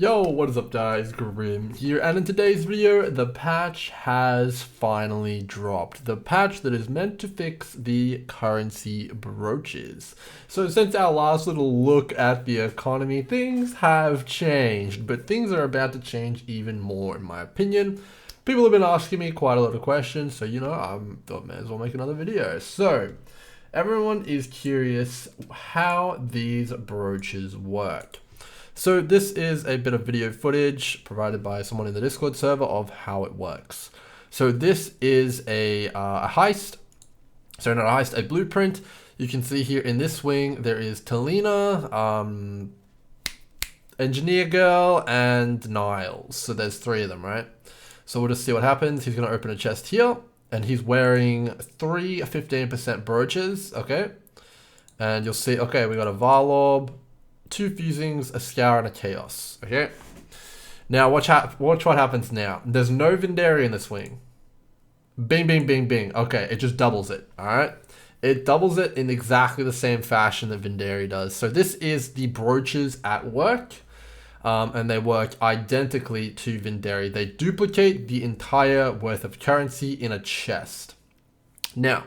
Yo, what is up guys, Grim here, and in today's video, the patch has finally dropped. The patch that is meant to fix the currency brooches. So since our last little look at the economy, things have changed, but things are about to change even more in my opinion. People have been asking me quite a lot of questions, so I thought may as well make another video. So, everyone is curious how these brooches work. So this is a bit of video footage provided by someone in the Discord server of how it works. So this is a heist. Sorry, not a heist, a blueprint. You can see here in this wing, there is Talina, Engineer Girl, and Niles. So there's three of them, right? So we'll just see what happens. He's going to open a chest here, and he's wearing three 15% brooches, okay? And you'll see, okay, we got a Varlob, two fusings, a scour, and a chaos. Okay. Now watch what happens now. There's no Vindari in this wing. Bing, bing, bing, bing. Okay, it just doubles it. All right. It doubles it in exactly the same fashion that Vindari does. So this is the brooches at work, and they work identically to Vindari. They duplicate the entire worth of currency in a chest. Now,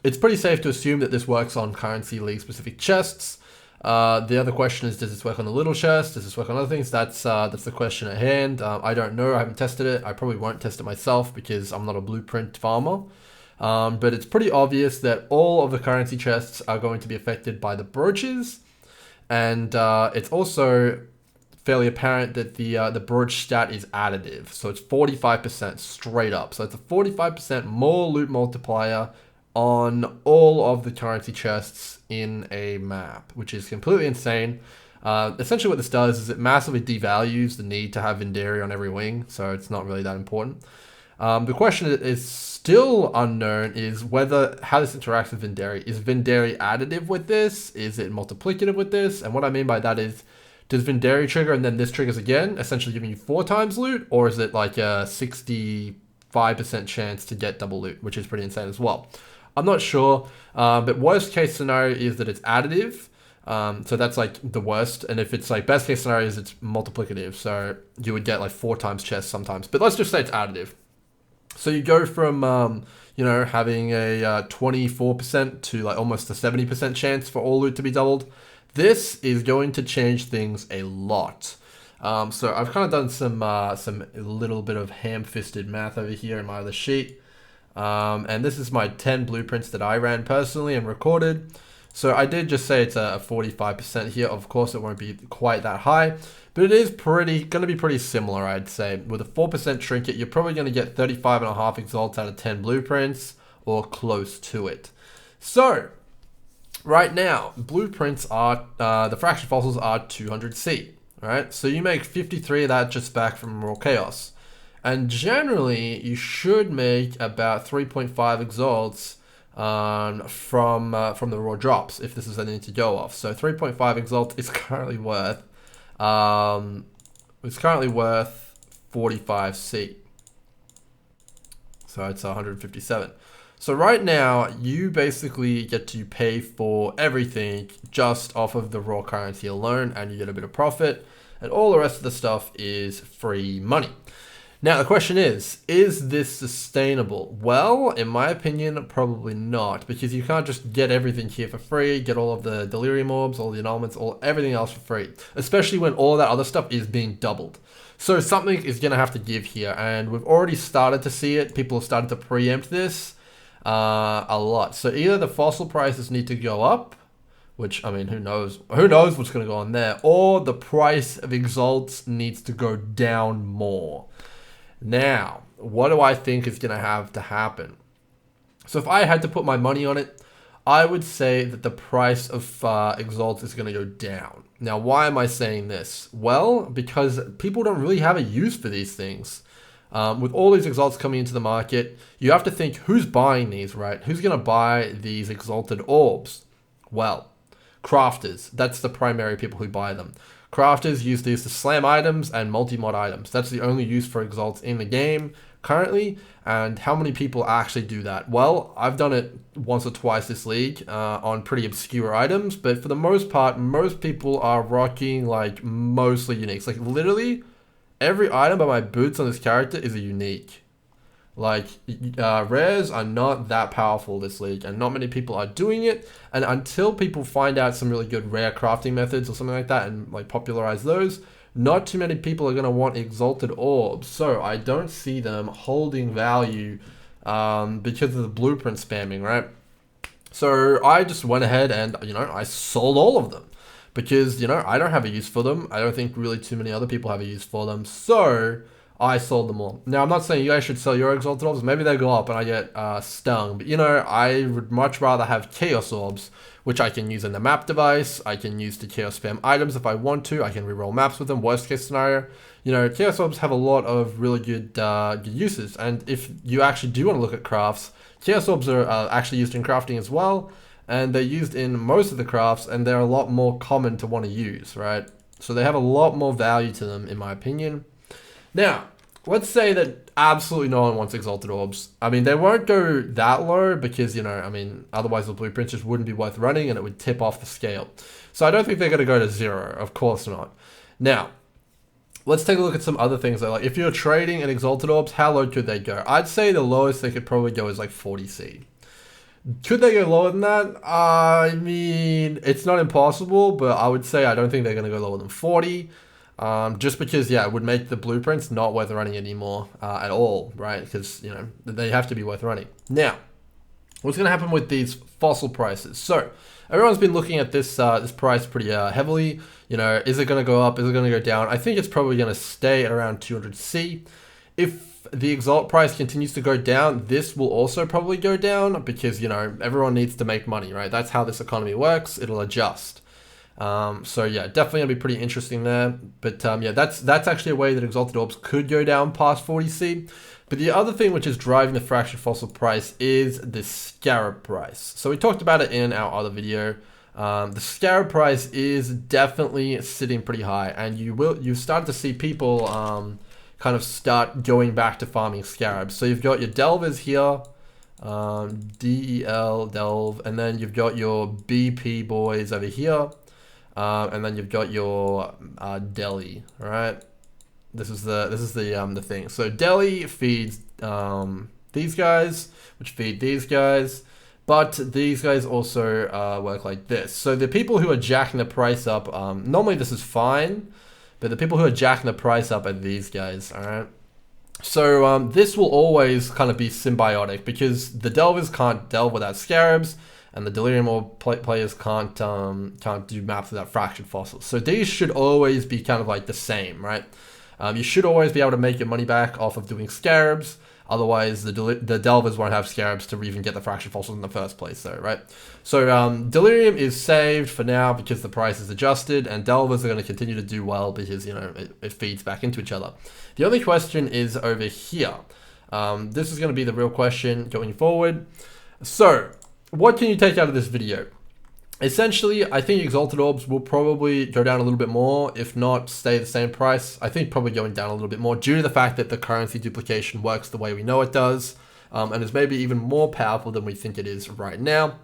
it's pretty safe to assume that this works on currency league specific chests. The other question is, does this work on the little chest? Does this work on other things? That's the question at hand. I don't know. I haven't tested it. I probably won't test it myself because I'm not a blueprint farmer. But it's pretty obvious that all of the currency chests are going to be affected by the brooches. And it's also fairly apparent that the brooch stat is additive. So it's 45% straight up. So it's a 45% more loot multiplier on all of the currency chests in a map, which is completely insane. Essentially what this does is it massively devalues the need to have Vindari on every wing, so it's not really that important. The question that is still unknown is how this interacts with Vindari. Is Vindari additive with this? Is it multiplicative with this? And what I mean by that is, does Vindari trigger and then this triggers again, essentially giving you 4 times loot? Or is it like a 65% chance to get double loot, which is pretty insane as well. I'm not sure, but worst case scenario is that it's additive. So that's like the worst. And if it's like best case scenario is it's multiplicative. So you would get like 4 times chest sometimes, but let's just say it's additive. So you go from, having a 24% to like almost a 70% chance for all loot to be doubled. This is going to change things a lot. So I've kind of done some little bit of ham-fisted math over here in my other sheet. And this is my 10 blueprints that I ran personally and recorded. So I did just say it's a 45% here. Of course, it won't be quite that high, but it is going to be pretty similar, I'd say. With a 4% trinket, you're probably going to get 35.5 exalts out of 10 blueprints or close to it. So right now, blueprints are, the fraction fossils are 200C, right? So you make 53 of that just back from raw chaos. And generally, you should make about 3.5 exalts from the raw drops if this is anything to go off. So 3.5 exalts is currently worth 45C. So it's 157. So right now, you basically get to pay for everything just off of the raw currency alone, and you get a bit of profit, and all the rest of the stuff is free money. Now, the question is this sustainable? Well, in my opinion, probably not, because you can't just get everything here for free, get all of the delirium orbs, all the annulments, everything else for free, especially when all that other stuff is being doubled. So something is going to have to give here, and we've already started to see it. People have started to preempt this a lot. So either the fossil prices need to go up, which, I mean, who knows what's going to go on there, or the price of exalts needs to go down more. Now, what do I think is going to have to happen? So if I had to put my money on it, I would say that the price of exalts is going to go down. Now, why am I saying this? Well, because people don't really have a use for these things. With all these exalts coming into the market, you have to think, who's buying these, right? Who's going to buy these exalted orbs? Well, crafters. That's the primary people who buy them. Crafters use these to slam items and multi-mod items. That's the only use for exalts in the game. currently, and how many people actually do that? Well, I've done it once or twice this league on pretty obscure items, but for the most part, most people are rocking like mostly uniques. Like literally every item by my boots on this character is a unique. Like, rares are not that powerful this league, and not many people are doing it. And until people find out some really good rare crafting methods or something like that and like popularize those, not too many people are going to want Exalted Orbs. So I don't see them holding value because of the blueprint spamming, right? So I just went ahead and, I sold all of them. Because, I don't have a use for them. I don't think really too many other people have a use for them. So I sold them all. Now, I'm not saying you guys should sell your Exalted Orbs. Maybe they go up and I get stung. But, I would much rather have Chaos Orbs, which I can use in the map device. I can use to Chaos Spam items if I want to. I can reroll maps with them, worst case scenario. Chaos Orbs have a lot of really good, good uses. And if you actually do want to look at crafts, Chaos Orbs are actually used in crafting as well. And they're used in most of the crafts, and they're a lot more common to want to use, right? So they have a lot more value to them, in my opinion. Now, let's say that absolutely no one wants Exalted Orbs. I mean, they won't go that low because, otherwise the blueprints just wouldn't be worth running and it would tip off the scale. So I don't think they're going to go to 0. Of course not. Now, let's take a look at some other things though. Like if you're trading in Exalted Orbs, how low could they go? I'd say the lowest they could probably go is like 40C. Could they go lower than that? I mean, it's not impossible, but I would say I don't think they're going to go lower than 40. Just because, yeah, it would make the blueprints not worth running anymore at all, right? Because, they have to be worth running. Now, what's going to happen with these fossil prices? So, everyone's been looking at this this price pretty heavily. Is it going to go up? Is it going to go down? I think it's probably going to stay at around 200C. If the Exalt price continues to go down, this will also probably go down because, everyone needs to make money, right? That's how this economy works. It'll adjust. So yeah, definitely gonna be pretty interesting there. But yeah, that's actually a way that Exalted Orbs could go down past 40C. But the other thing which is driving the fractured fossil price is the scarab price. So we talked about it in our other video. The scarab price is definitely sitting pretty high, and you start to see people kind of start going back to farming scarabs. So you've got your delvers here, DEL, delve, and then you've got your BP boys over here, and then you've got your deli, right? This is the thing. So deli feeds these guys, which feed these guys, but these guys also work like this. So the people who are jacking the price up, normally this is fine, but the people who are jacking the price up are these guys, all right? So this will always kind of be symbiotic because the delvers can't delve without scarabs, and the delirium orb players can't do maps without fractured fossils. So these should always be kind of like the same, right? You should always be able to make your money back off of doing scarabs. Otherwise, the delvers won't have scarabs to even get the fractured fossils in the first place, though, right? So delirium is saved for now because the price is adjusted, and delvers are going to continue to do well because it feeds back into each other. The only question is over here. This is going to be the real question going forward. So, what can you take out of this video? Essentially, I think Exalted Orbs will probably go down a little bit more, if not stay the same price. I think probably going down a little bit more due to the fact that the currency duplication works the way we know it does, and is maybe even more powerful than we think it is right now,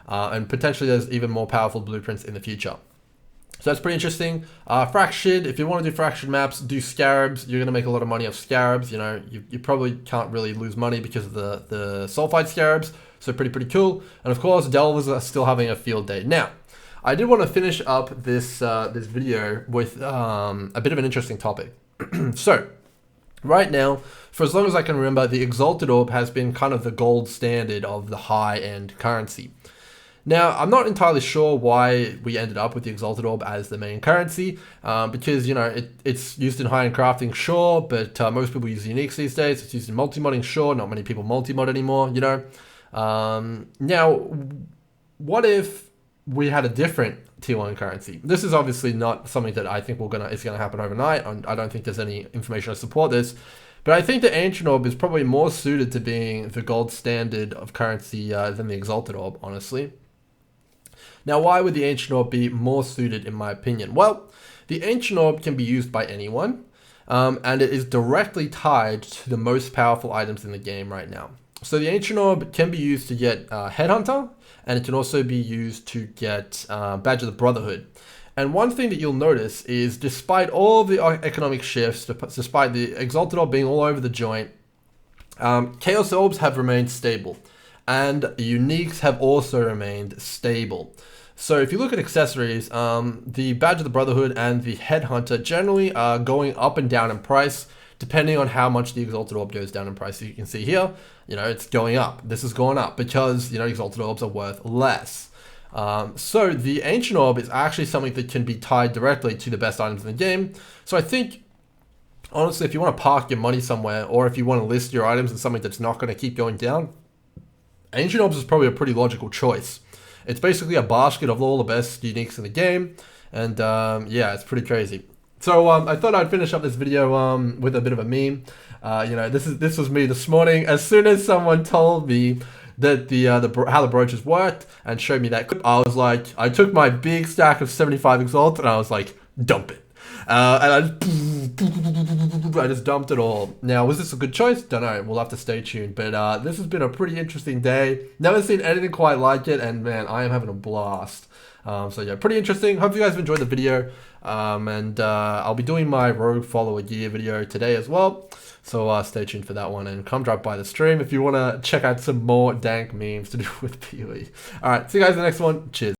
and potentially there's even more powerful blueprints in the future. So that's pretty interesting. Fractured, if you want to do fractured maps, do scarabs. You're going to make a lot of money off scarabs. You probably can't really lose money because of the sulfide scarabs. So pretty cool. And of course, delvers are still having a field day. Now, I did want to finish up this this video with a bit of an interesting topic. So, right now, for as long as I can remember, the Exalted Orb has been kind of the gold standard of the high-end currency. Now, I'm not entirely sure why we ended up with the Exalted Orb as the main currency, because, it's used in high-end crafting, sure, but most people use uniques these days. It's used in multi-modding, sure, not many people multi-mod anymore, Now, what if we had a different tier 1 currency? This is obviously not something that I think is gonna happen overnight, and I don't think there's any information to support this. But I think the Ancient Orb is probably more suited to being the gold standard of currency than the Exalted Orb, honestly. Now, why would the Ancient Orb be more suited, in my opinion? Well, the Ancient Orb can be used by anyone. and it is directly tied to the most powerful items in the game right now. So the Ancient Orb can be used to get Headhunter, and it can also be used to get Badge of the Brotherhood. And one thing that you'll notice is, despite all the economic shifts, despite the Exalted Orb being all over the joint, Chaos Orbs have remained stable, and Uniques have also remained stable. So if you look at accessories, the Badge of the Brotherhood and the Headhunter generally are going up and down in price, depending on how much the Exalted Orb goes down in price. So you can see here, it's going up. This has gone up because, Exalted Orbs are worth less. So the Ancient Orb is actually something that can be tied directly to the best items in the game. So I think, honestly, if you want to park your money somewhere, or if you want to list your items in something that's not going to keep going down, Ancient Orbs is probably a pretty logical choice. It's basically a basket of all the best uniques in the game, and yeah, it's pretty crazy. So I thought I'd finish up this video with a bit of a meme. This was me this morning. As soon as someone told me that how the brooches worked and showed me that clip, I was like, I took my big stack of 75 Exalt and I was like, dump it. And I just dumped it all. Now, was this a good choice? Don't know. We'll have to stay tuned. But this has been a pretty interesting day. Never seen anything quite like it, and man, I am having a blast. So yeah, pretty interesting. Hope you guys have enjoyed the video. And I'll be doing my Rogue Follower Gear video today as well. So stay tuned for that one, and come drop by the stream if you want to check out some more dank memes to do with PoE. Alright, see you guys in the next one. Cheers.